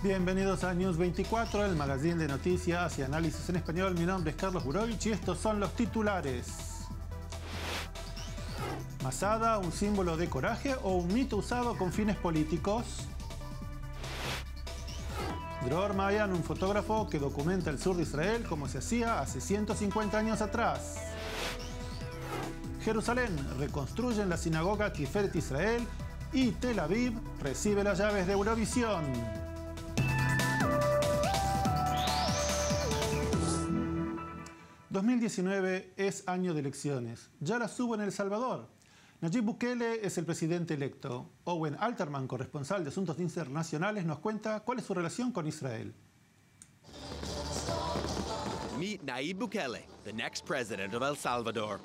Bienvenidos a News 24, el magazine de noticias y análisis en español. Mi nombre es Carlos Burovich y estos son los titulares. Masada, un símbolo de coraje o un mito usado con fines políticos. Dror Mayan, un fotógrafo que documenta el sur de Israel como se hacía hace 150 años atrás. Jerusalén, reconstruyen la sinagoga Tiferet Israel y Tel Aviv recibe las llaves de Eurovisión. 2019 es año de elecciones. Ya las hubo en El Salvador. Nayib Bukele es el presidente electo. Owen Alterman, corresponsal de Asuntos Internacionales, nos cuenta cuál es su relación con Israel. Meet Nayib Bukele, the next president of El Salvador.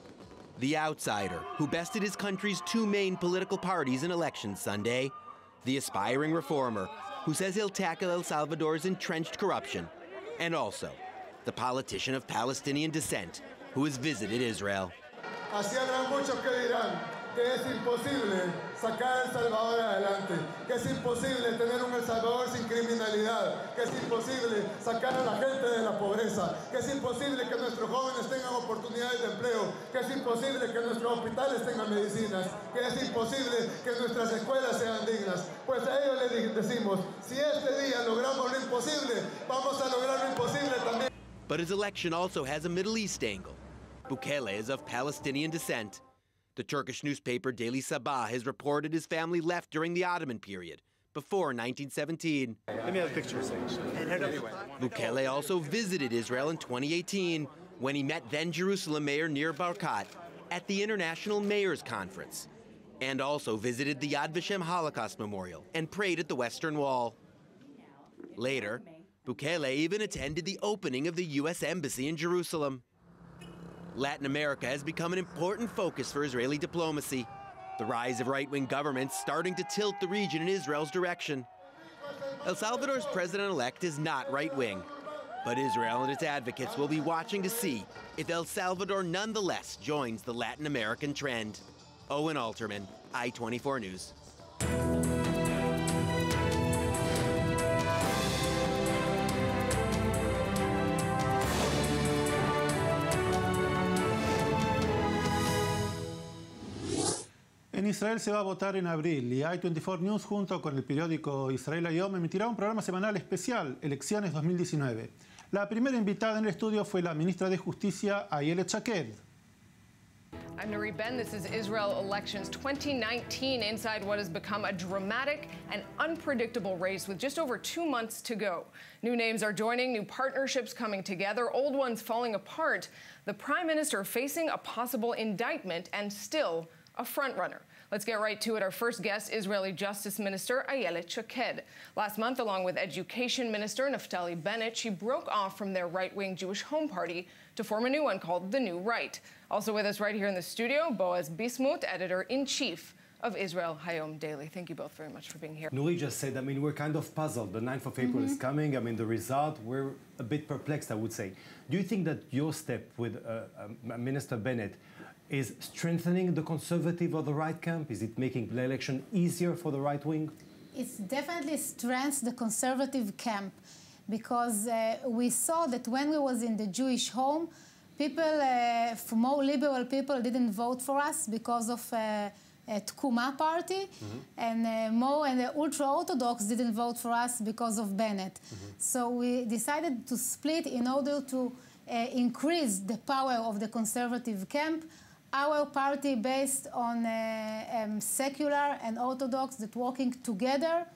The outsider who bested his country's two main political parties in elections Sunday. The aspiring reformer who says he'll tackle El Salvador's entrenched corruption. And also, the politician of Palestinian descent who has visited Israel. Así habrá muchos que dirán que es imposible sacar a El Salvador adelante, que es imposible tener un El Salvador sin criminalidad, que es imposible sacar a la gente de la pobreza, que es imposible que nuestros jóvenes tengan oportunidades de empleo, que es imposible que nuestros hospitales tengan medicinas, que es imposible que nuestras escuelas sean dignas. Pues a ellos les decimos, si este día logramos lo imposible, vamos a lograr lo imposible también. But his election also has a Middle East angle. Bukele is of Palestinian descent. The Turkish newspaper Daily Sabah has reported his family left during the Ottoman period, before 1917. Let me have a picture. Bukele also visited Israel in 2018 when he met then Jerusalem Mayor Nir Barkat at the International Mayors Conference, and also visited the Yad Vashem Holocaust Memorial and prayed at the Western Wall. Later, Bukele even attended the opening of the U.S. Embassy in Jerusalem. Latin America has become an important focus for Israeli diplomacy. The rise of right-wing governments starting to tilt the region in Israel's direction. El Salvador's president-elect is not right-wing, but Israel and its advocates will be watching to see if El Salvador nonetheless joins the Latin American trend. Owen Alterman, I-24 News. En Israel se va a votar en abril y I-24 News junto con el periódico Israel Hayom emitirá un programa semanal especial, Elecciones 2019. La primera invitada en el estudio fue la ministra de Justicia, Ayelet Shaked. I'm Nuri Ben. This is Israel Elections 2019 inside what has become a dramatic and unpredictable race with just over 2 months to go. New names are joining, new partnerships coming together, old ones falling apart. The Prime Minister facing a possible indictment and still a frontrunner. Let's get right to it. Our first guest, Israeli Justice Minister Ayelet Shaked. Last month, along with Education Minister Naftali Bennett, she broke off from their right-wing Jewish Home Party to form a new one called The New Right. Also with us right here in the studio, Boaz Bismuth, Editor-in-Chief of Israel Hayom Daily. Thank you both very much for being here. Nuri just said, we're kind of puzzled. The 9th of April is coming. The result, we're a bit perplexed, I would say. Do you think that your step with Minister Bennett is strengthening the conservative or the right camp? Is it making the election easier for the right wing? It's definitely strengthens the conservative camp because we saw that when we was in the Jewish home, people, more liberal people didn't vote for us because of Tkuma party, and more and the ultra-Orthodox didn't vote for us because of Bennett. So we decided to split in order to increase the power of the conservative camp. Our party based on secular and Orthodox that working together.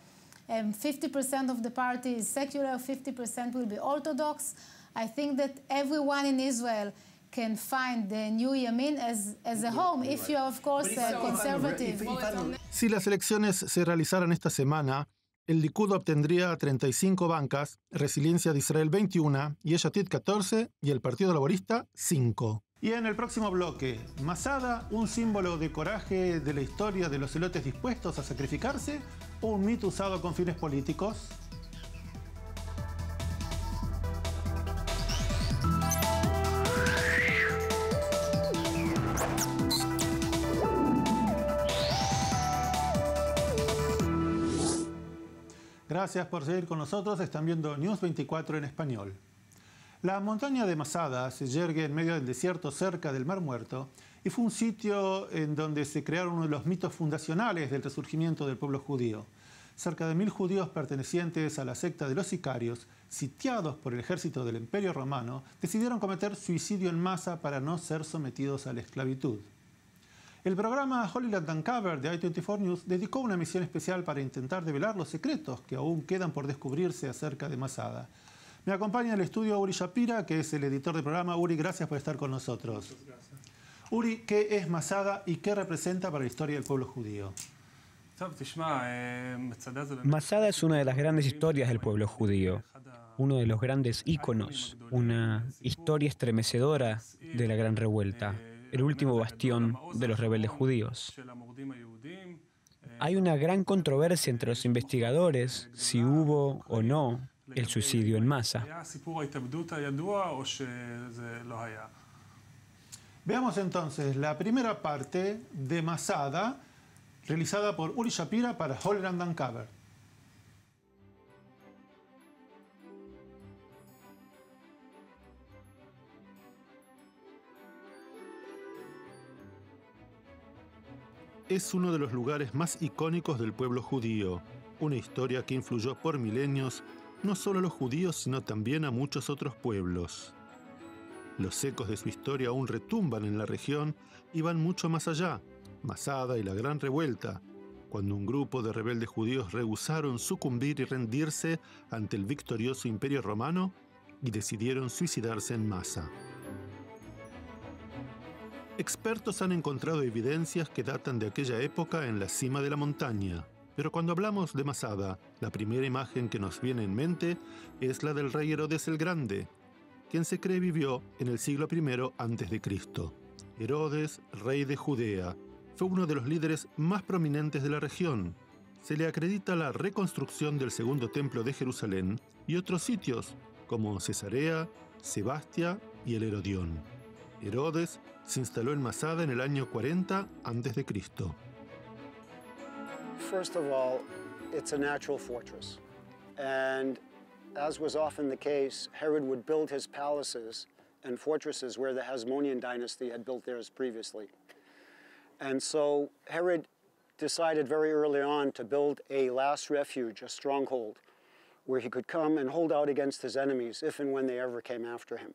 50% of the party is secular, 50% will be Orthodox. I think that everyone in Israel can find the new Yamin as a home, if you are, of course, conservative. Si las elecciones se realizaran esta semana, el Likud obtendría 35 bancas, Resiliencia de Israel 21, Yesh Atid 14 y el Partido Laborista 5. Y en el próximo bloque, Masada, un símbolo de coraje de la historia de los celotes dispuestos a sacrificarse o un mito usado con fines políticos. Gracias por seguir con nosotros. Están viendo News 24 en español. La montaña de Masada se yergue en medio del desierto cerca del Mar Muerto y fue un sitio en donde se crearon uno de los mitos fundacionales del resurgimiento del pueblo judío. Cerca de 1000 judíos pertenecientes a la secta de los sicarios, sitiados por el ejército del Imperio Romano, decidieron cometer suicidio en masa para no ser sometidos a la esclavitud. El programa Holy Land Uncovered de i24 News dedicó una misión especial para intentar develar los secretos que aún quedan por descubrirse acerca de Masada. Me acompaña en el estudio Uri Shapira, que es el editor del programa. Uri, gracias por estar con nosotros. Muchas gracias. Uri, ¿qué es Masada y qué representa para la historia del pueblo judío? Masada es una de las grandes historias del pueblo judío, uno de los grandes íconos, una historia estremecedora de la Gran Revuelta, el último bastión de los rebeldes judíos. Hay una gran controversia entre los investigadores si hubo o no el suicidio en masa. Veamos entonces la primera parte de Masada, realizada por Uri Shapira para Holy Land Uncovered. Es uno de los lugares más icónicos del pueblo judío, una historia que influyó por milenios no solo a los judíos, sino también a muchos otros pueblos. Los ecos de su historia aún retumban en la región y van mucho más allá. Masada y la Gran Revuelta, cuando un grupo de rebeldes judíos rehusaron sucumbir y rendirse ante el victorioso Imperio Romano y decidieron suicidarse en masa. Expertos han encontrado evidencias que datan de aquella época en la cima de la montaña, pero cuando hablamos de Masada, la primera imagen que nos viene en mente es la del rey Herodes el Grande, quien se cree vivió en el siglo I a.C. Herodes, rey de Judea, fue uno de los líderes más prominentes de la región. Se le acredita la reconstrucción del segundo templo de Jerusalén y otros sitios, como Cesarea, Sebastia y el Herodión. Herodes se instaló en Masada en el año 40 a.C. First of all, it's a natural fortress. And as was often the case, Herod would build his palaces and fortresses where the Hasmonean dynasty had built theirs previously. And so Herod decided very early on to build a last refuge, a stronghold, where he could come and hold out against his enemies if and when they ever came after him.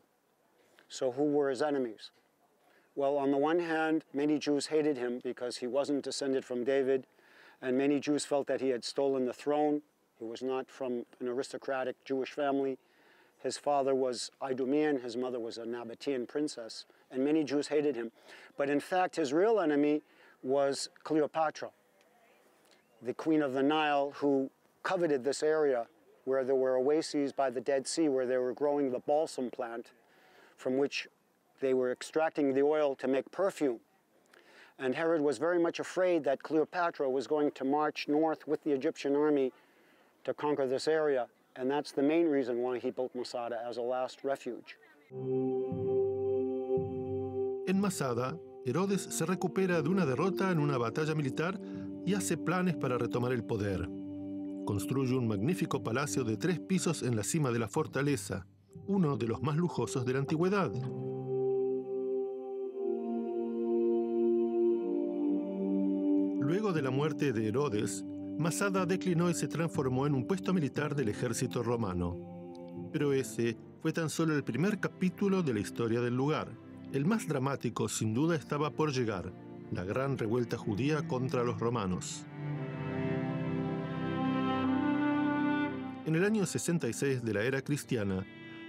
So who were his enemies? Well, on the one hand, many Jews hated him because he wasn't descended from David, and many Jews felt that he had stolen the throne. He was not from an aristocratic Jewish family. His father was Idumean, his mother was a Nabatean princess, and many Jews hated him. But in fact, his real enemy was Cleopatra, the queen of the Nile, who coveted this area where there were oases by the Dead Sea, where they were growing the balsam plant, from which they were extracting the oil to make perfume. And Herod was very much afraid that Cleopatra was going to march north with the Egyptian army to conquer this area. And that's the main reason why he built Masada as a last refuge. En Masada, Herodes se recupera de una derrota en una batalla militar y hace planes para retomar el poder. Construye un magnífico palacio de 3 pisos en la cima de la fortaleza, uno de los más lujosos de la antigüedad. Luego de la muerte de Herodes, Masada declinó y se transformó en un puesto militar del ejército romano. Pero ese fue tan solo el primer capítulo de la historia del lugar. El más dramático, sin duda, estaba por llegar: la gran revuelta judía contra los romanos. En el año 66 de la era cristiana,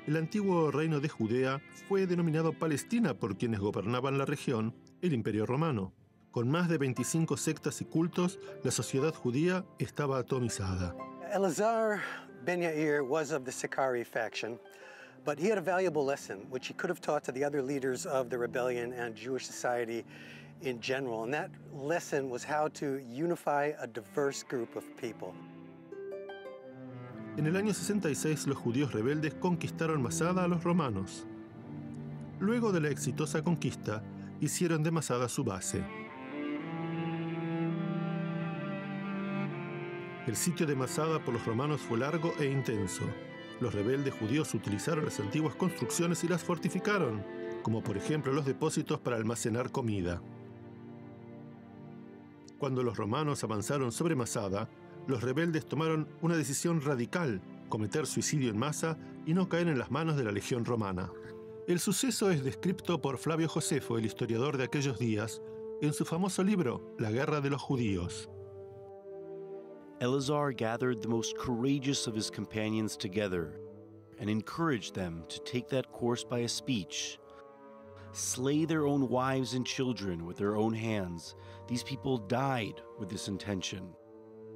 el antiguo reino de Judea fue denominado Palestina por quienes gobernaban la región, el Imperio Romano. Con más de 25 sectas y cultos, la sociedad judía estaba atomizada. Elazar ben Yair was of the Sicarii faction, but he had a valuable lesson which he could have taught to the other leaders of the rebellion and Jewish society in general, and that lesson was how to unify a diverse group of people. En el año 66, los judíos rebeldes conquistaron Masada a los romanos. Luego de la exitosa conquista, hicieron de Masada su base. El sitio de Masada por los romanos fue largo e intenso. Los rebeldes judíos utilizaron las antiguas construcciones y las fortificaron, como por ejemplo los depósitos para almacenar comida. Cuando los romanos avanzaron sobre Masada, los rebeldes tomaron una decisión radical: cometer suicidio en masa y no caer en las manos de la legión romana. El suceso es descrito por Flavio Josefo, el historiador de aquellos días, en su famoso libro La Guerra de los Judíos. Eleazar gathered the most courageous of his companions together and encouraged them to take that course by a speech. Slay their own wives and children with their own hands. These people died with this intention,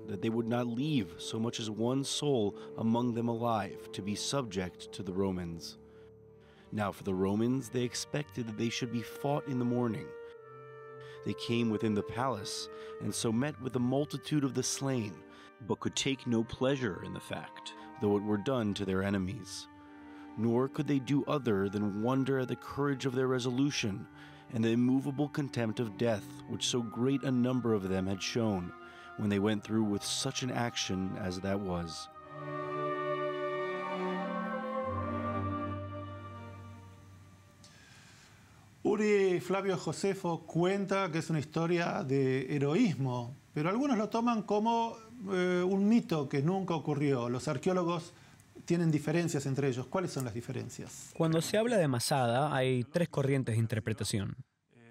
that they would not leave so much as one soul among them alive to be subject to the Romans. Now for the Romans, they expected that they should be fought in the morning. They came within the palace, and so met with the multitude of the slain, but could take no pleasure in the fact, though it were done to their enemies. Nor could they do other than wonder at the courage of their resolution, and the immovable contempt of death which so great a number of them had shown, when they went through with such an action as that was. Uri Flavio Josefo cuenta que es una historia de heroísmo, pero algunos lo toman como un mito que nunca ocurrió. Los arqueólogos tienen diferencias entre ellos. ¿Cuáles son las diferencias? Cuando se habla de Masada, hay tres corrientes de interpretación.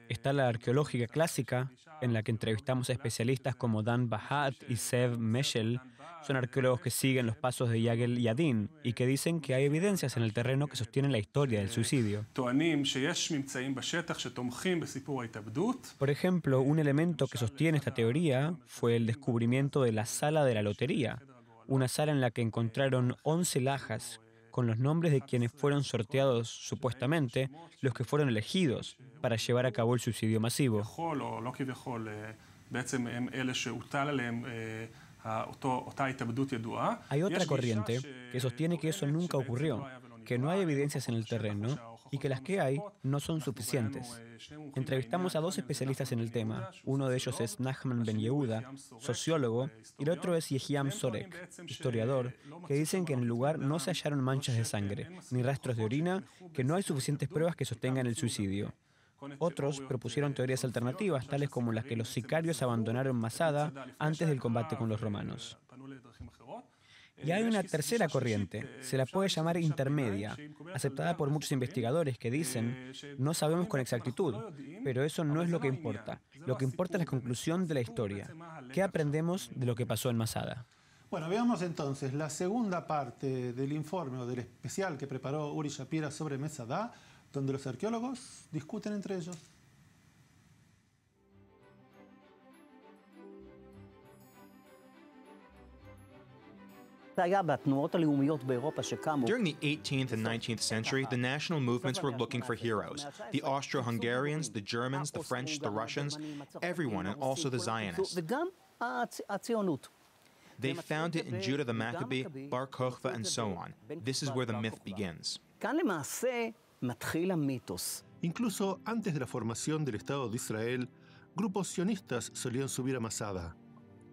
Está la arqueológica clásica, en la que entrevistamos a especialistas como Dan Bahat y Zev Meshel. Son arqueólogos que siguen los pasos de Yagel Yadin y que dicen que hay evidencias en el terreno que sostienen la historia del suicidio. Por ejemplo, un elemento que sostiene esta teoría fue el descubrimiento de la sala de la lotería, una sala en la que encontraron 11 lajas con los nombres de quienes fueron sorteados, supuestamente, los que fueron elegidos para llevar a cabo el suicidio masivo. Hay otra corriente que sostiene que eso nunca ocurrió, que no hay evidencias en el terreno y que las que hay no son suficientes. Entrevistamos a dos especialistas en el tema. Uno de ellos es Nachman Ben Yehuda, sociólogo, y el otro es Yehiam Sorek, historiador, que dicen que en el lugar no se hallaron manchas de sangre, ni rastros de orina, que no hay suficientes pruebas que sostengan el suicidio. Otros propusieron teorías alternativas, tales como las que los sicarios abandonaron Masada antes del combate con los romanos. Y hay una tercera corriente, se la puede llamar intermedia, aceptada por muchos investigadores que dicen: no sabemos con exactitud, pero eso no es lo que importa. Lo que importa es la conclusión de la historia. ¿Qué aprendemos de lo que pasó en Masada? Bueno, veamos entonces la segunda parte del informe o del especial que preparó Uri Shapira sobre Masada, donde los arqueólogos discuten entre ellos. During the 18th and 19th century, the national movements were looking for heroes. The Austro-Hungarians, the Germans, the French, the Russians, everyone, and also the Zionists. They found it in Judah the Maccabee, Bar Kokhba, and so on. This is where the myth begins. Incluso antes de la formación del Estado de Israel, grupos sionistas solían subir a Masada.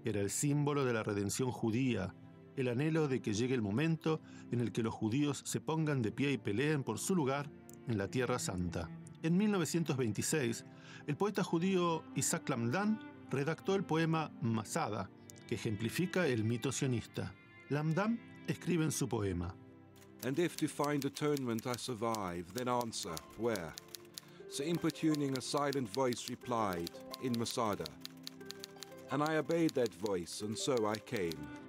Era el símbolo de la redención judía, el anhelo de que llegue el momento en el que los judíos se pongan de pie y peleen por su lugar en la Tierra Santa. En 1926, el poeta judío Isaac Lamdan redactó el poema Masada, que ejemplifica el mito sionista. Lamdan escribe en su poema: And if to find atonement I survive, then answer, where? So importuning a silent voice replied, in Masada. And I obeyed that voice, and so I came.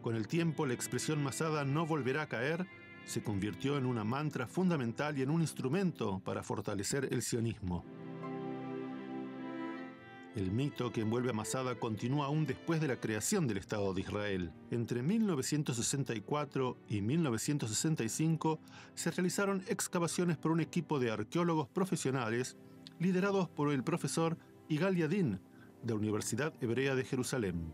Con el tiempo, la expresión Masada no volverá a caer se convirtió en una mantra fundamental y en un instrumento para fortalecer el sionismo. El mito que envuelve a Masada continúa aún después de la creación del Estado de Israel. Entre 1964 y 1965 se realizaron excavaciones por un equipo de arqueólogos profesionales liderados por el profesor Yigal Yadin de la Universidad Hebrea de Jerusalén.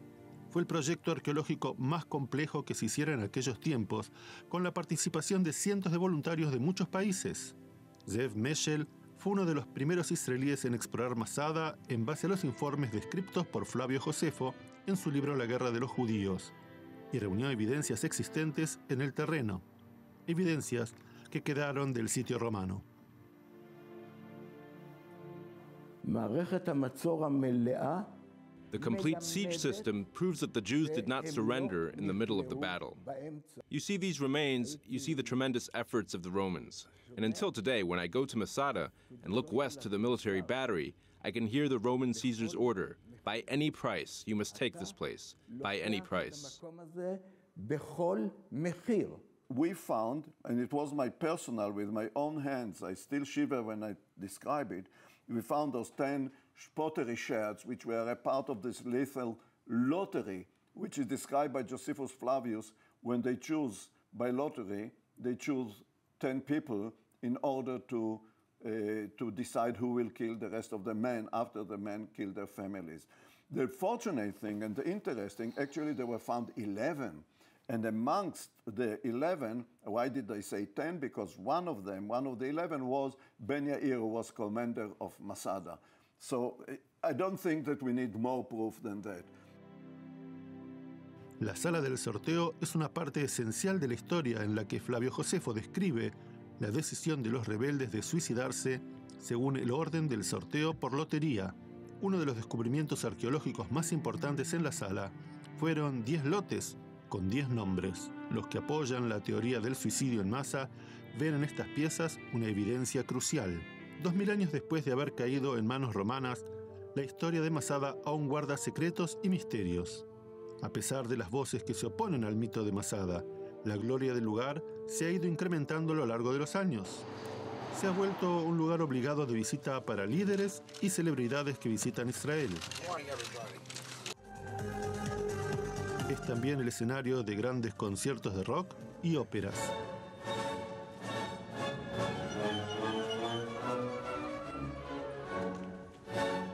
Fue el proyecto arqueológico más complejo que se hiciera en aquellos tiempos, con la participación de cientos de voluntarios de muchos países. Zev Meshel fue uno de los primeros israelíes en explorar Masada en base a los informes descritos por Flavio Josefo en su libro La Guerra de los Judíos, y reunió evidencias existentes en el terreno, evidencias que quedaron del sitio romano. The complete siege system proves that the Jews did not surrender in the middle of the battle. You see these remains, you see the tremendous efforts of the Romans. And until today, when I go to Masada and look west to the military battery, I can hear the Roman Caesar's order, by any price, you must take this place, by any price. We found, and it was my personal, with my own hands, I still shiver when I describe it, we found those 10 pottery shards, which were a part of this lethal lottery, which is described by Josephus Flavius. When they choose by lottery, they choose 10 people in order to decide who will kill the rest of the men after the men kill their families. The fortunate thing and the interesting, actually there were found 11. And amongst the 11, why did I say 10? Because one of the 11 was Ben Yair, who was commander of Masada. So I don't think that we need more proof than that. La sala del sorteo es una parte esencial de la historia en la que Flavio Josefo describe la decisión de los rebeldes de suicidarse según el orden del sorteo por lotería. Uno de los descubrimientos arqueológicos más importantes en la sala fueron 10 lotes con 10 nombres. Los que apoyan la teoría del suicidio en masa ven en estas piezas una evidencia crucial. 2000 años después de haber caído en manos romanas, la historia de Masada aún guarda secretos y misterios. A pesar de las voces que se oponen al mito de Masada, la gloria del lugar se ha ido incrementando a lo largo de los años. Se ha vuelto un lugar obligado de visita para líderes y celebridades que visitan Israel. Es también el escenario de grandes conciertos de rock y óperas.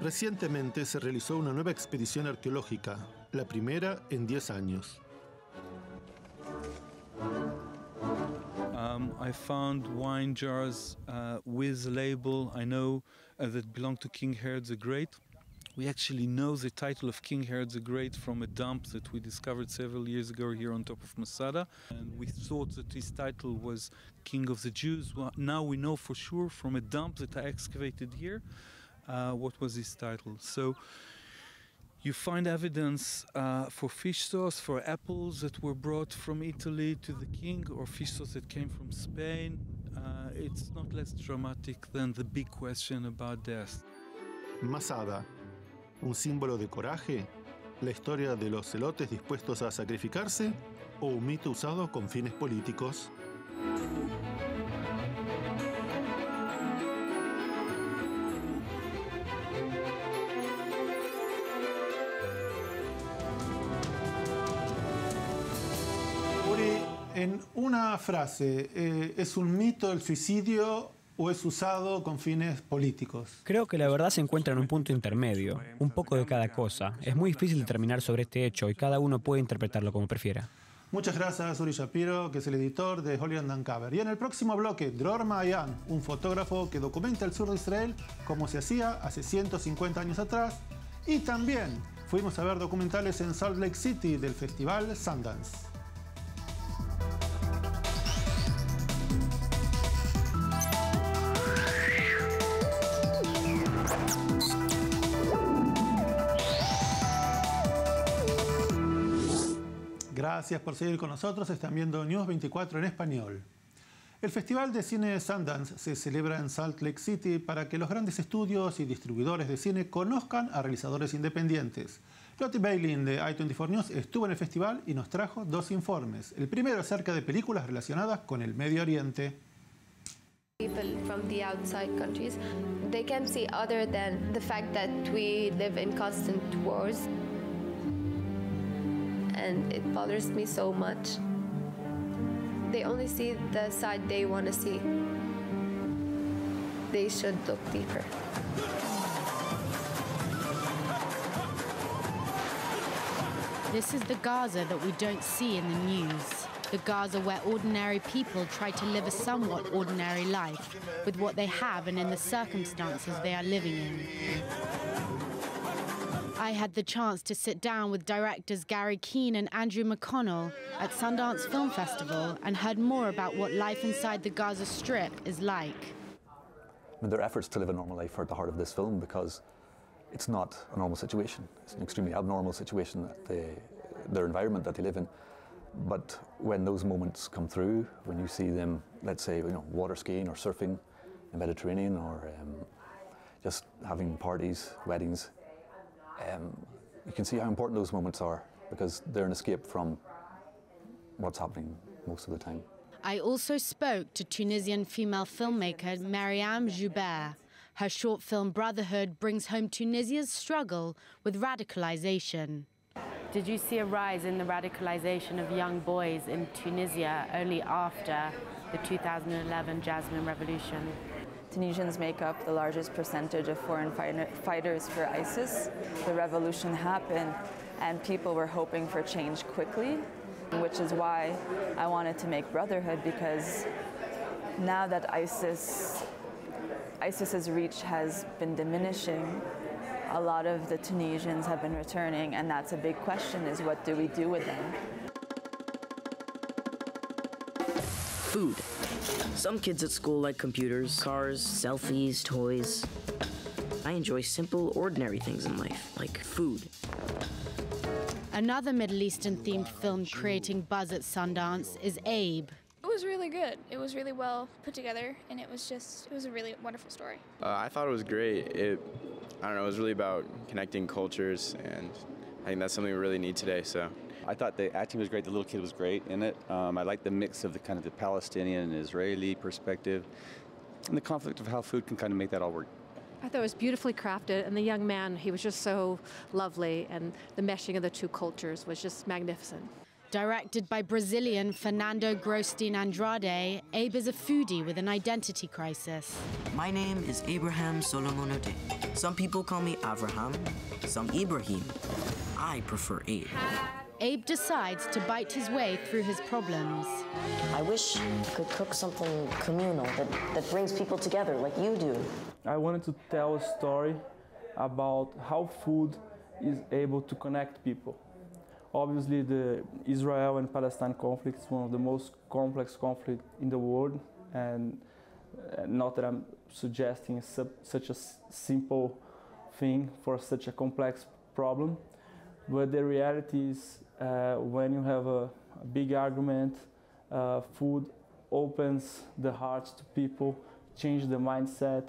Recientemente se realizó una nueva expedición arqueológica, la primera en 10 años. I found wine jars with a label I know that belong to King Herod the Great. We actually know the title of King Herod the Great from a dump that we discovered several years ago here on top of Masada. And we thought that his title was King of the Jews. Well, now we know for sure from a dump that I excavated here what was his title. So you find evidence for fish sauce, for apples that were brought from Italy to the king, or fish sauce that came from Spain. It's not less dramatic than the big question about death. Masada, un símbolo de coraje, la historia de los celotes dispuestos a sacrificarse o un mito usado con fines políticos. En una frase, ¿es un mito el suicidio o es usado con fines políticos? Creo que la verdad se encuentra en un punto intermedio, un poco de cada cosa. Es muy difícil determinar sobre este hecho y cada uno puede interpretarlo como prefiera. Muchas gracias, Uri Shapiro, que es el editor de Holy and Uncovered. Y en el próximo bloque, Dror Maayan, un fotógrafo que documenta el sur de Israel como se hacía hace 150 años atrás. Y también fuimos a ver documentales en Salt Lake City del festival Sundance. Gracias por seguir con nosotros. Están viendo News 24 en español. El Festival de Cine Sundance se celebra en Salt Lake City para que los grandes estudios y distribuidores de cine conozcan a realizadores independientes. Lottie Bailey de i24 News estuvo en el festival y nos trajo 2 informes. El primero acerca de películas relacionadas con el Medio Oriente. People from the outside countries, they can see other than the fact that we live in constant wars. And it bothers me so much. They only see the side they want to see. They should look deeper. This is the Gaza that we don't see in the news. The Gaza where ordinary people try to live a somewhat ordinary life with what they have and in the circumstances they are living in. I had the chance to sit down with directors Gary Keane and Andrew McConnell at Sundance Film Festival and heard more about what life inside the Gaza Strip is like. I mean, their efforts to live a normal life are at the heart of this film because it's not a normal situation. It's an extremely abnormal situation, their environment that they live in. But when those moments come through, when you see them, let's say, water skiing or surfing in the Mediterranean or just having parties, weddings, you can see how important those moments are because they're an escape from what's happening most of the time. I also spoke to Tunisian female filmmaker Mariam Joubert. Her short film Brotherhood brings home Tunisia's struggle with radicalization. Did you see a rise in the radicalization of young boys in Tunisia only after the 2011 Jasmine Revolution? Tunisians make up the largest percentage of foreign fighters for ISIS. The revolution happened and people were hoping for change quickly, which is why I wanted to make Brotherhood, because now that ISIS's reach has been diminishing, a lot of the Tunisians have been returning, and that's a big question, is what do we do with them? Food. Some kids at school like computers, cars, selfies, toys. I enjoy simple, ordinary things in life, like food. Another Middle Eastern-themed film creating buzz at Sundance is Abe. It was really good. It was really well put together, and it was a really wonderful story. I thought it was great. I don't know, it was really about connecting cultures, and I think that's something we really need today, so. I thought the acting was great, the little kid was great in it. I liked the mix of the kind of the Palestinian and Israeli perspective, and the conflict of how food can kind of make that all work. I thought it was beautifully crafted, and the young man, he was just so lovely, and the meshing of the two cultures was just magnificent. Directed by Brazilian Fernando Grosstein Andrade, Abe is a foodie with an identity crisis. My name is Abraham Solomonote. Some people call me Avraham, some Ibrahim. I prefer Abe. Abe decides to bite his way through his problems. I wish I could cook something communal that brings people together like you do. I wanted to tell a story about how food is able to connect people. Obviously, the Israel and Palestine conflict is one of the most complex conflicts in the world, and not that I'm suggesting such a simple thing for such a complex problem, but the reality is when you have a big argument, food opens the hearts to people, change the mindset,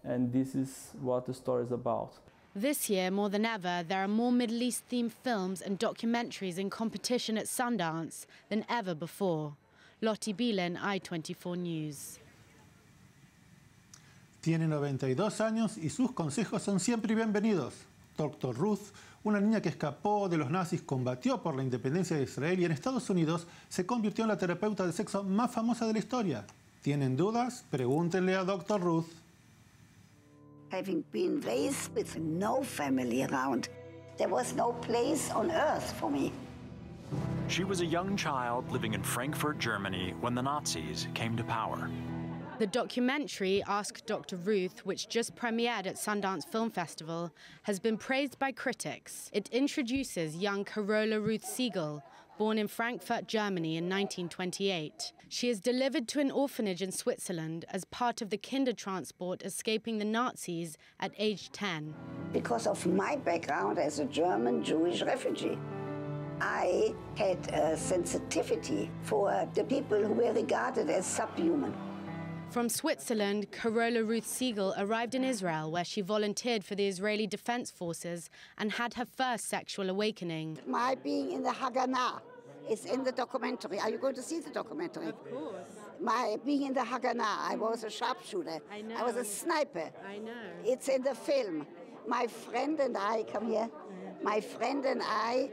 and this is what the story is about. This year, more than ever, there are more Middle East-themed films and documentaries in competition at Sundance than ever before. Lottie Bielen, I24 News. Tiene 92 años y sus consejos son siempre bienvenidos. Dr. Ruth, una niña que escapó de los nazis, combatió por la independencia de Israel y en Estados Unidos se convirtió en la terapeuta de sexo más famosa de la historia. ¿Tienen dudas? Pregúntenle a Dr. Ruth. Having been raised with no family around, there was no place on earth for me. She was a young child living in Frankfurt, Germany, when the Nazis came to power. The documentary, Ask Dr. Ruth, which just premiered at Sundance Film Festival, has been praised by critics. It introduces young Carola Ruth Siegel, born in Frankfurt, Germany in 1928. She is delivered to an orphanage in Switzerland as part of the Kindertransport escaping the Nazis at age 10. Because of my background as a German Jewish refugee, I had a sensitivity for the people who were regarded as subhuman. From Switzerland, Carola Ruth Siegel arrived in Israel, where she volunteered for the Israeli Defense Forces and had her first sexual awakening. My being in the Haganah is in the documentary. Are you going to see the documentary? Of course. My being in the Haganah, I was a sharpshooter. I know. I was a sniper. I know. It's in the film. My friend and I, come here, my friend and I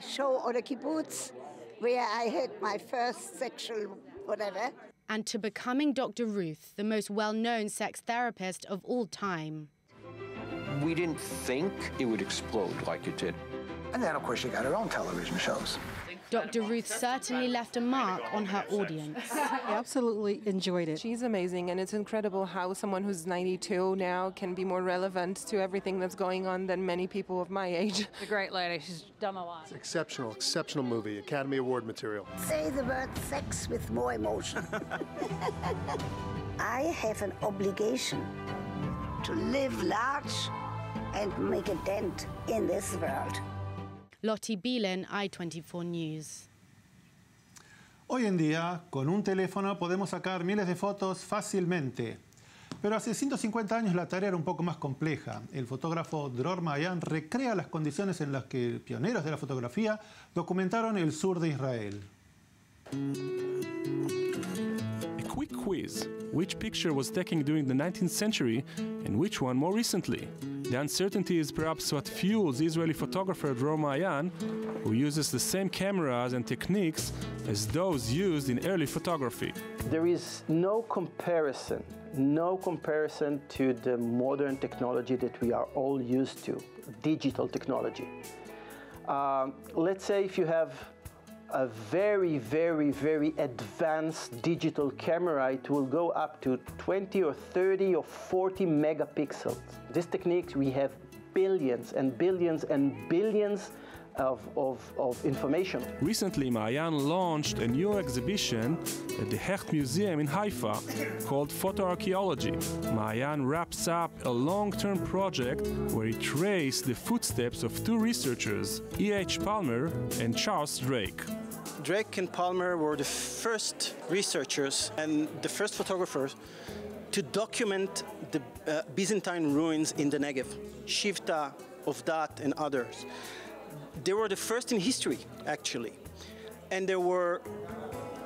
show on a kibbutz where I had my first sexual whatever. And to becoming Dr. Ruth, the most well-known sex therapist of all time. We didn't think it would explode like it did. And then, of course, she got her own television shows. Dr. Ruth certainly left a mark on her audience. I absolutely enjoyed it. She's amazing, and it's incredible how someone who's 92 now can be more relevant to everything that's going on than many people of my age. She's a great lady. She's done a lot. It's exceptional, exceptional movie. Academy Award material. Say the word sex with more emotion. I have an obligation to live large and make a dent in this world. Lottie Bielen, I24 News. Hoy en día, con un teléfono podemos sacar miles de fotos fácilmente. Pero hace 150 años la tarea era un poco más compleja. El fotógrafo Dror Maayan recrea las condiciones en las que pioneros de la fotografía documentaron el sur de Israel. A quick quiz. Which picture was taken during the 19th century and which one more recently? The uncertainty is perhaps what fuels Israeli photographer Dror Maayan, who uses the same cameras and techniques as those used in early photography. There is no comparison to the modern technology that we are all used to, digital technology. Let's say if you have a very, very, very advanced digital camera, it will go up to 20 or 30 or 40 megapixels. This technique, we have billions and billions and billions of information. Recently, Maayan launched a new exhibition at the Hecht Museum in Haifa called Photoarchaeology. Maayan wraps up a long-term project where he traced the footsteps of two researchers, E.H. Palmer and Charles Drake. Drake and Palmer were the first researchers and the first photographers to document the Byzantine ruins in the Negev, Shivta, Ovdat, and others. They were the first in history, actually, and they were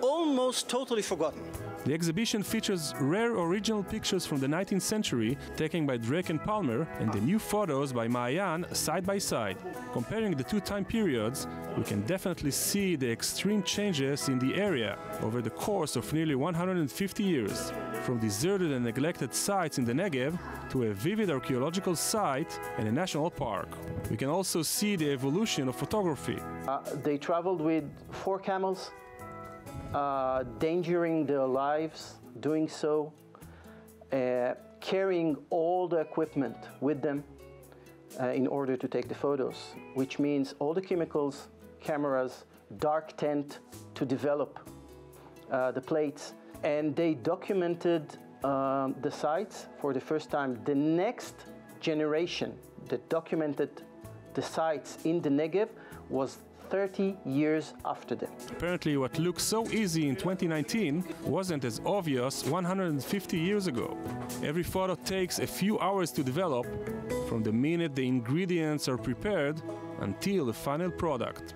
almost totally forgotten. The exhibition features rare original pictures from the 19th century taken by Drake and Palmer and the new photos by Maayan side by side. Comparing the two time periods, we can definitely see the extreme changes in the area over the course of nearly 150 years, from deserted and neglected sites in the Negev to a vivid archaeological site and a national park. We can also see the evolution of photography. They traveled with 4 camels, endangering their lives, doing so, carrying all the equipment with them in order to take the photos, which means all the chemicals, cameras, dark tent to develop the plates. And they documented the sites for the first time. The next generation that documented the sites in the Negev was 30 years after them. Apparently what looks so easy in 2019 wasn't as obvious 150 years ago. Every photo takes a few hours to develop, from the minute the ingredients are prepared until the final product.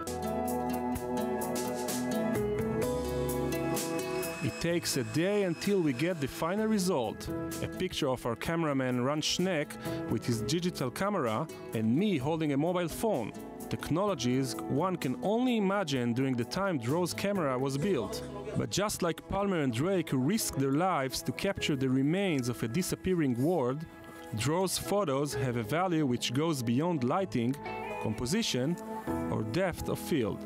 It takes a day until we get the final result, a picture of our cameraman Ran Schneck with his digital camera and me holding a mobile phone. Technologies one can only imagine during the time Dror's camera was built. But just like Palmer and Drake risked their lives to capture the remains of a disappearing world, Dror's photos have a value which goes beyond lighting, composition, or depth of field.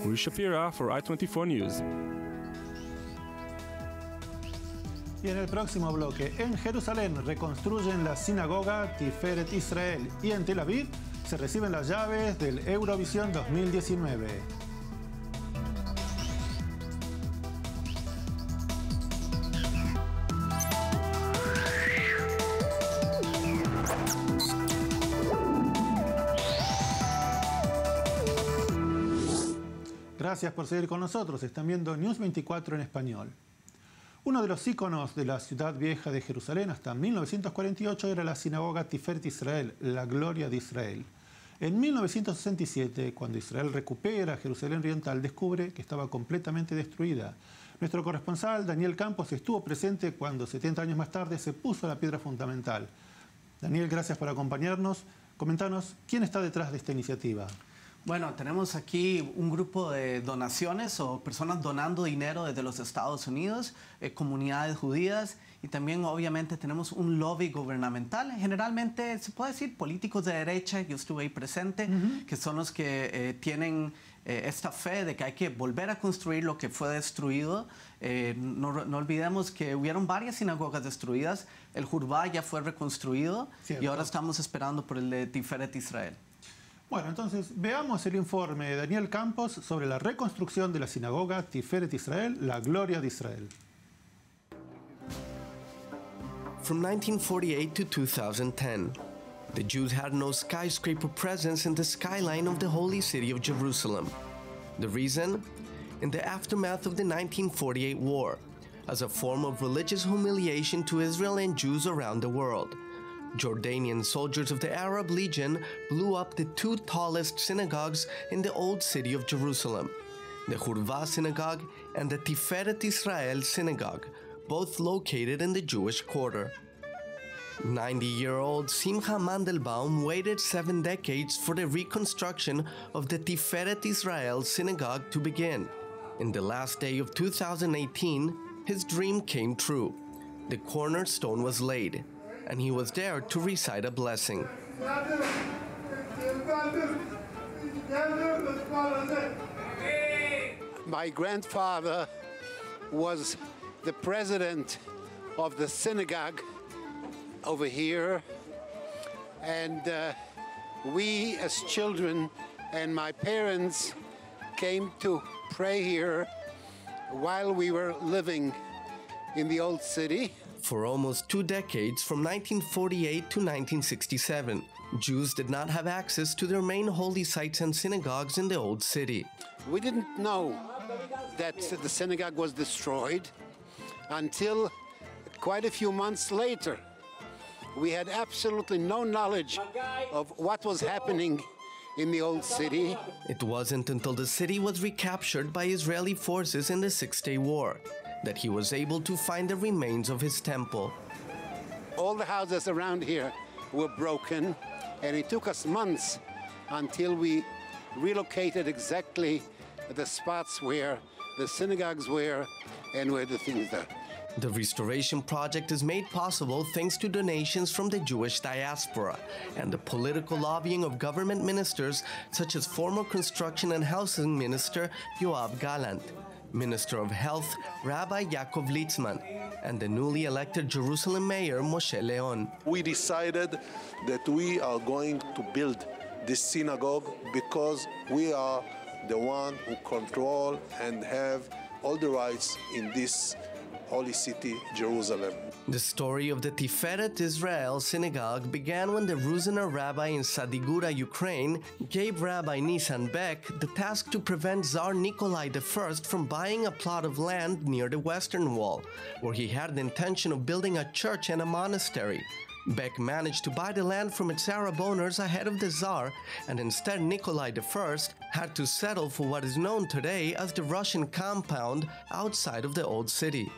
Uri Shapira for I24 News. Y en el próximo bloque, en Jerusalén reconstruyen la sinagoga Tiferet Israel y en Tel Aviv se reciben las llaves del Eurovisión 2019. Gracias por seguir con nosotros. Están viendo News 24 en español. Uno de los íconos de la ciudad vieja de Jerusalén hasta 1948 era la sinagoga Tiferet Israel, la gloria de Israel. En 1967, cuando Israel recupera Jerusalén Oriental, descubre que estaba completamente destruida. Nuestro corresponsal, Daniel Campos, estuvo presente cuando 70 años más tarde se puso la piedra fundamental. Daniel, gracias por acompañarnos. Comentanos, ¿quién está detrás de esta iniciativa? Bueno, tenemos aquí un grupo de donaciones o personas donando dinero desde los Estados Unidos, comunidades judías, y también obviamente tenemos un lobby gubernamental, generalmente se puede decir políticos de derecha, yo estuve ahí presente, que son los que tienen esta fe de que hay que volver a construir lo que fue destruido. No olvidemos que hubieron varias sinagogas destruidas, el Jurvá ya fue reconstruido. Cierto. Y ahora estamos esperando por el de Tiferet Israel. Bueno, entonces veamos el informe de Daniel Campos sobre la reconstrucción de la sinagoga Tiferet Israel, la gloria de Israel. From 1948 to 2010, the Jews had no skyscraper presence in the skyline of the holy city of Jerusalem. The reason? In the aftermath of the 1948 war, as a form of religious humiliation to Israel and Jews around the world, Jordanian soldiers of the Arab Legion blew up the two tallest synagogues in the old city of Jerusalem, the Hurva Synagogue and the Tiferet Israel Synagogue, both located in the Jewish quarter. 90-year-old Simcha Mandelbaum waited 7 decades for the reconstruction of the Tiferet Israel Synagogue to begin. In the last day of 2018, his dream came true. The cornerstone was laid, and he was there to recite a blessing. My grandfather was the president of the synagogue over here, and we as children and my parents came to pray here while we were living in the old city. For almost 2 decades, from 1948 to 1967, Jews did not have access to their main holy sites and synagogues in the old city. We didn't know that the synagogue was destroyed until quite a few months later. We had absolutely no knowledge of what was happening in the old city. It wasn't until the city was recaptured by Israeli forces in the Six-Day War that he was able to find the remains of his temple. All the houses around here were broken, and it took us months until we relocated exactly the spots where the synagogues were and where the things are. The restoration project is made possible thanks to donations from the Jewish diaspora and the political lobbying of government ministers such as former Construction and Housing Minister Yoav Gallant, Minister of Health Rabbi Yaakov Litzman, and the newly elected Jerusalem Mayor Moshe Leon. We decided that we are going to build this synagogue because we are the one who control and have all the rights in this holy city, Jerusalem. The story of the Tiferet Israel Synagogue began when the Ruzhiner rabbi in Sadigura, Ukraine, gave Rabbi Nissan Beck the task to prevent Tsar Nikolai I from buying a plot of land near the Western Wall, where he had the intention of building a church and a monastery. Beck managed to buy the land from its Arab owners ahead of the Tsar, and instead Nikolai I had to settle for what is known today as the Russian compound outside of the old city.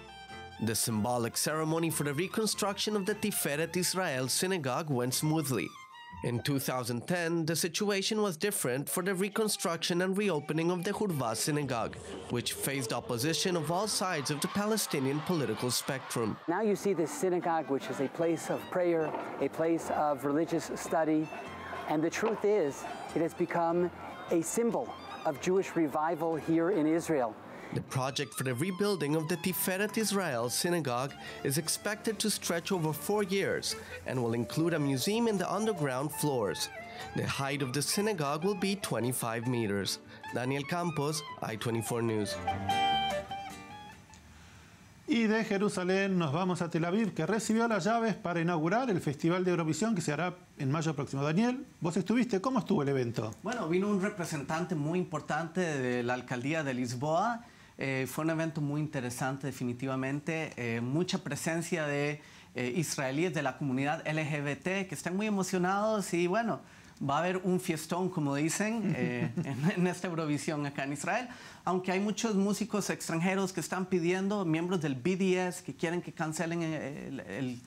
The symbolic ceremony for the reconstruction of the Tiferet Israel Synagogue went smoothly. In 2010, the situation was different for the reconstruction and reopening of the Hurva Synagogue, which faced opposition of all sides of the Palestinian political spectrum. Now you see this synagogue, which is a place of prayer, a place of religious study, and the truth is, it has become a symbol of Jewish revival here in Israel. The project for the rebuilding of the Tiferet Israel Synagogue is expected to stretch over 4 years and will include a museum in the underground floors. The height of the synagogue will be 25 meters. Daniel Campos, I-24 News. Y de Jerusalén nos vamos a Tel Aviv, que recibió las llaves para inaugurar el Festival de Eurovisión que se hará en mayo próximo. Daniel, vos estuviste, ¿cómo estuvo el evento? Bueno, vino un representante muy importante de la alcaldía de Lisboa. Fue un evento muy interesante, definitivamente. Mucha presencia de israelíes de la comunidad LGBT que están muy emocionados y bueno, va a haber un fiestón, como dicen, en esta Eurovisión acá en Israel. Aunque hay muchos músicos extranjeros que están pidiendo, miembros del BDS, que quieren que cancelen el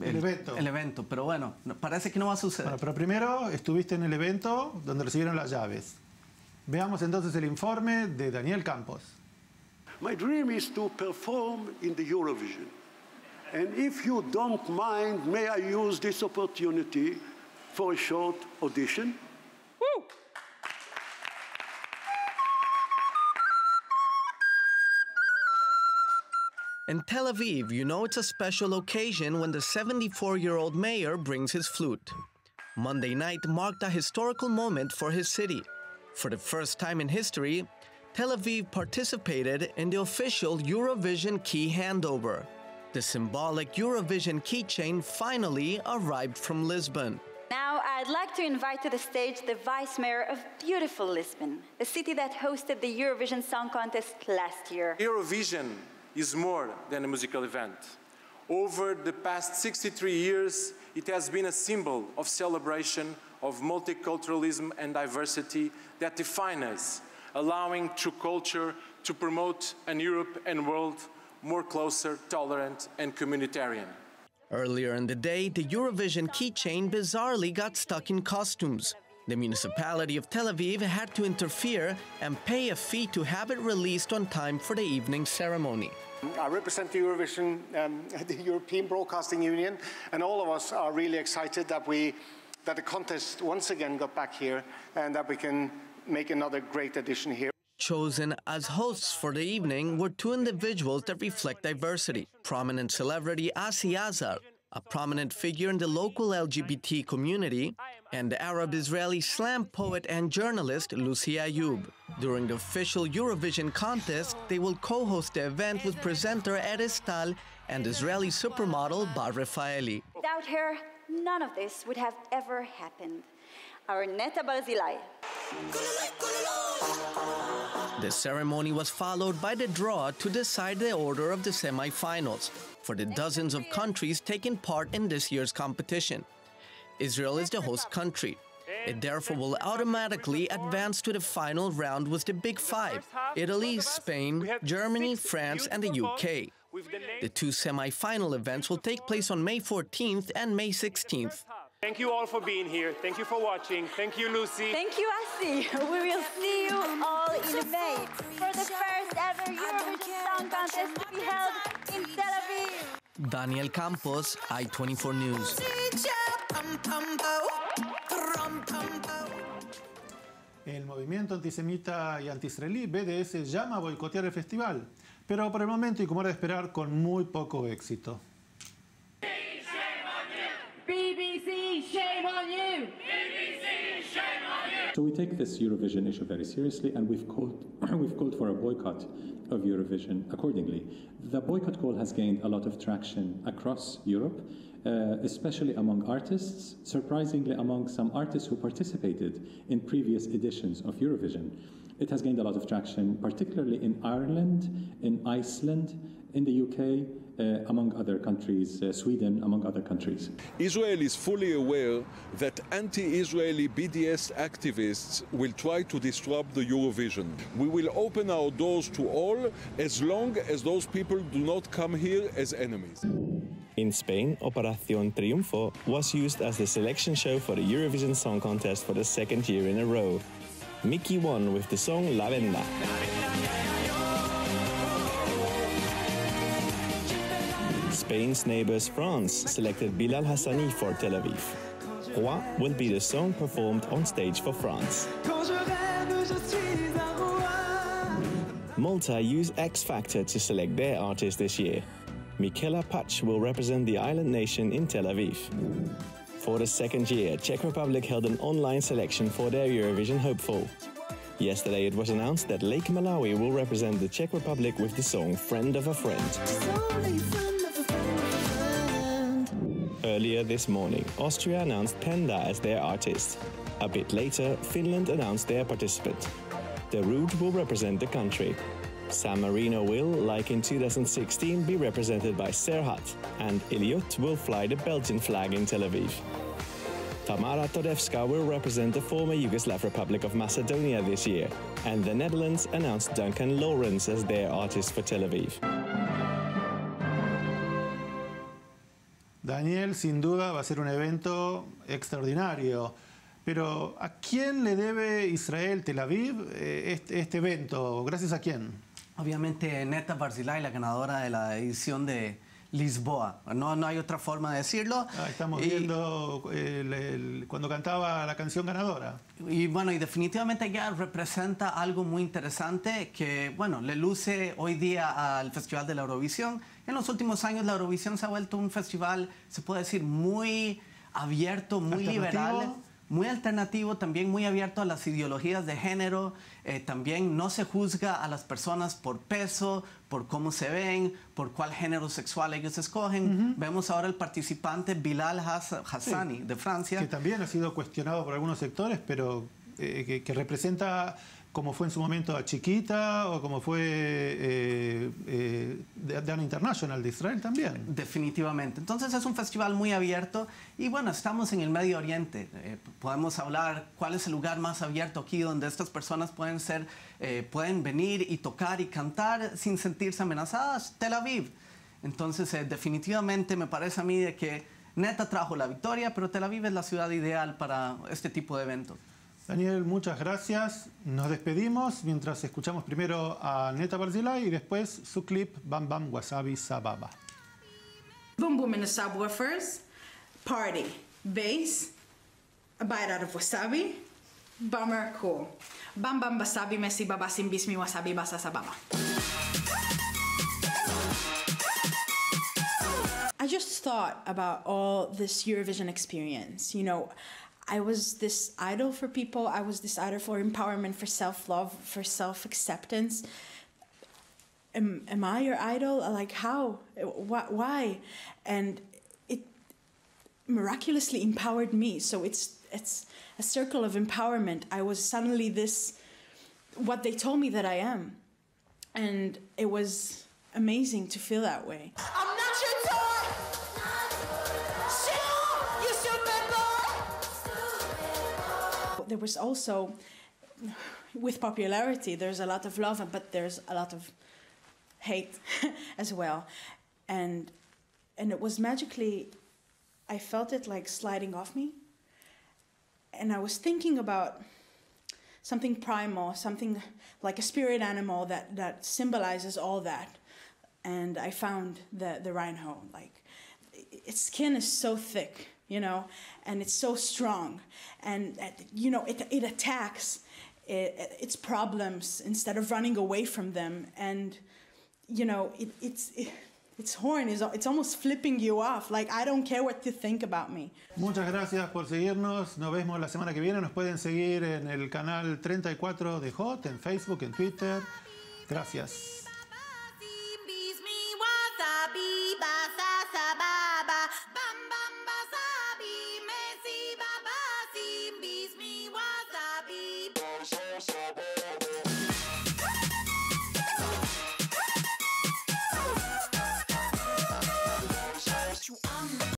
evento. Pero bueno, parece que no va a suceder. Bueno, pero primero estuviste en el evento donde recibieron las llaves. Veamos entonces el informe de Daniel Campos. My dream is to perform in the Eurovision. And if you don't mind, may I use this opportunity for a short audition? Woo! In Tel Aviv, you know it's a special occasion when the 74-year-old mayor brings his flute. Monday night marked a historical moment for his city. For the first time in history, Tel Aviv participated in the official Eurovision key handover. The symbolic Eurovision keychain finally arrived from Lisbon. Now I'd like to invite to the stage the Vice Mayor of beautiful Lisbon, the city that hosted the Eurovision Song Contest last year. Eurovision is more than a musical event. Over the past 63 years, it has been a symbol of celebration of multiculturalism and diversity that define us, allowing true culture to promote an Europe and world more closer, tolerant, and communitarian. Earlier in the day, the Eurovision keychain bizarrely got stuck in costumes. The municipality of Tel Aviv had to interfere and pay a fee to have it released on time for the evening ceremony. I represent the Eurovision, the European Broadcasting Union, and all of us are really excited that the contest once again got back here and that we can make another great edition here. Chosen as hosts for the evening were two individuals that reflect diversity. Prominent celebrity Asi Azar, a prominent figure in the local LGBT community, and the Arab-Israeli slam poet and journalist Lucy Ayoub. During the official Eurovision contest, they will co-host the event with presenter Erez Tal and Israeli supermodel Bar Refaeli. Without her, none of this would have ever happened. Our Netta Barzilai. The ceremony was followed by the draw to decide the order of the semi-finals for the dozens of countries taking part in this year's competition. Israel is the host country. It therefore will automatically advance to the final round with the Big Five: Italy, Spain, Germany, France, and the UK. The two semi-final events will take place on May 14th and May 16th. Thank you all for being here. Thank you for watching. Thank you, Lucy. Thank you, Asi. We will see you all in May for the first ever Eurovision Song Contest to be held in Tel Aviv. Daniel Campos, I24 News. El movimiento antisemita y antiisraelí BDS llama a boicotear el festival, pero por el momento, y como era de esperar, con muy poco éxito. BBC, shame on you! BBC, shame on you! So we take this Eurovision issue very seriously, and we've called for a boycott of Eurovision accordingly. The boycott call has gained a lot of traction across Europe, especially among artists, surprisingly among some artists who participated in previous editions of Eurovision. It has gained a lot of traction, particularly in Ireland, in Iceland, in the UK, among other countries, Sweden, among other countries. Israel is fully aware that anti-Israeli BDS activists will try to disrupt the Eurovision. We will open our doors to all as long as those people do not come here as enemies. In Spain, Operación Triunfo was used as the selection show for the Eurovision Song Contest for the second year in a row. Mickey won with the song La Venda. Spain's neighbors France selected Bilal Hassani for Tel Aviv. Roi will be the song performed on stage for France. Malta used X Factor to select their artist this year. Michaela Patch will represent the island nation in Tel Aviv. For the second year, Czech Republic held an online selection for their Eurovision hopeful. Yesterday it was announced that Lake Malawi will represent the Czech Republic with the song Friend of a Friend. Earlier this morning, Austria announced Panda as their artist. A bit later, Finland announced their participant. The Rude will represent the country. San Marino will, like in 2016, be represented by Serhat, and Iliot will fly the Belgian flag in Tel Aviv. Tamara Todevska will represent the former Yugoslav Republic of Macedonia this year, and the Netherlands announced Duncan Lawrence as their artist for Tel Aviv. Daniel, sin duda, va a ser un evento extraordinario. Pero, ¿a quién le debe Israel, Tel Aviv, este evento? ¿Gracias a quién? Obviamente, Netta Barzilai, la ganadora de la edición de Lisboa. No hay otra forma de decirlo. Estamos viendo cuando cantaba la canción ganadora. Y bueno, y definitivamente ya representa algo muy interesante que, bueno, le luce hoy día al Festival de la Eurovisión. En los últimos años la Eurovisión se ha vuelto un festival, se puede decir, muy abierto, muy liberal, muy alternativo, también muy abierto a las ideologías de género. También no se juzga a las personas por peso, por cómo se ven, por cuál género sexual ellos escogen. Vemos ahora el participante Bilal Hassani, de Francia. Que también ha sido cuestionado por algunos sectores, pero que representa como fue en su momento a Chiquita o como fue Dana International de Israel también. Definitivamente. Entonces es un festival muy abierto y bueno, estamos en el Medio Oriente. Podemos hablar cuál es el lugar más abierto aquí donde estas personas pueden venir y tocar y cantar sin sentirse amenazadas. Tel Aviv. Entonces definitivamente me parece a mí de que Neta trajo la victoria, pero Tel Aviv es la ciudad ideal para este tipo de eventos. Daniel, muchas gracias. Nos despedimos mientras escuchamos primero a Neta Barzilai y después su clip Bam Bam Wasabi Sababa. Boom boom in the subwoofers, party, bass, a bite out of wasabi, bummer, cool. Bam Bam Wasabi Messi Baba Sim Bismi Wasabi Basa Sababa. I just thought about all this Eurovision experience, you know. I was this idol for people. I was this idol for empowerment, for self-love, for self-acceptance. Am I your idol? Like, how? Why? And it miraculously empowered me. So it's a circle of empowerment. I was suddenly what they told me that I am. And it was amazing to feel that way. I'm not your toy! There was also, with popularity, there's a lot of love, but there's a lot of hate as well. And it was magically, I felt it like sliding off me. And I was thinking about something primal, something like a spirit animal that symbolizes all that. And I found the rhino. Like, its skin is so thick, you know, and it's so strong, and you know, it attacks its problems instead of running away from them, and you know, its horn it's almost flipping you off, like I don't care what you think about me. Muchas gracias por seguirnos, nos vemos la semana que viene, nos pueden seguir en el canal 34 de Hot, en Facebook, en Twitter, gracias.